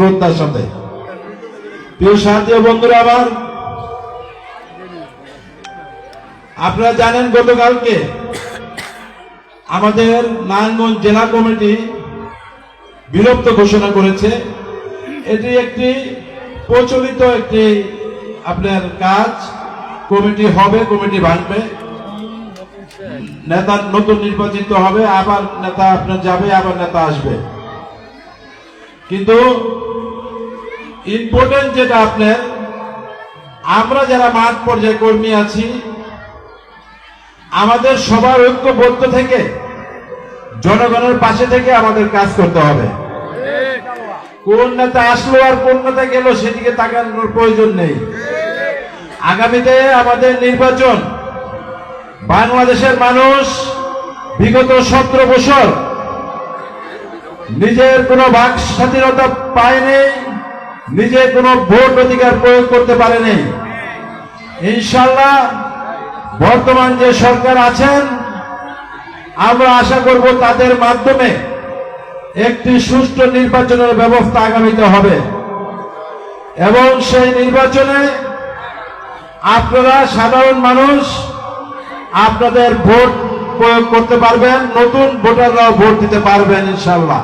শ্রদ্ধার সাথে। প্রিয় সাথী ও বন্ধুরা আমার, আপনারা জানেন গতকালকে আমাদের নারায়ণগঞ্জ জেলা কমিটি বিলুপ্ত ঘোষণা করেছে। এটি একটি প্রচলিত একটি আপনার কাজ। কমিটি হবে, কমিটি ভাঙবে, নেতা নতুন নির্বাচিত হবে, আবার নেতা আপনার যাবে, আবার নেতা আসবে। কিন্তু ইম্পর্টেন্ট যেটা আপনার, আমরা যারা মাঠ পর্যায়ে কর্মী আছি, আমাদের সবার ঐক্যবদ্ধ থেকে জনগণের পাশে থেকে আমাদের কাজ করতে হবে। কোন নেতা আসলো আর কোন নেতা গেল সেদিকে তাকানোর প্রয়োজন নেই। আগামীতে আমাদের নির্বাচন, বাংলাদেশের মানুষ বিগত 17 বছর নিজের কোনো বাক স্বাধীনতা পায়নি, নিজের কোনো ভোট অধিকার প্রয়োগ করতে পারেনি। ইনশাআল্লাহ বর্তমান যে সরকার আছেন, আমরা আশা করব তাদের মাধ্যমে একটি সুষ্ঠু নির্বাচনের ব্যবস্থা আগামীতে হবে এবং সেই নির্বাচনে আপনারা সাধারণ মানুষ আপনাদের ভোট প্রয়োগ করতে পারবেন, নতুন ভোটাররাও ভোট দিতে পারবেন ইনশাআল্লাহ।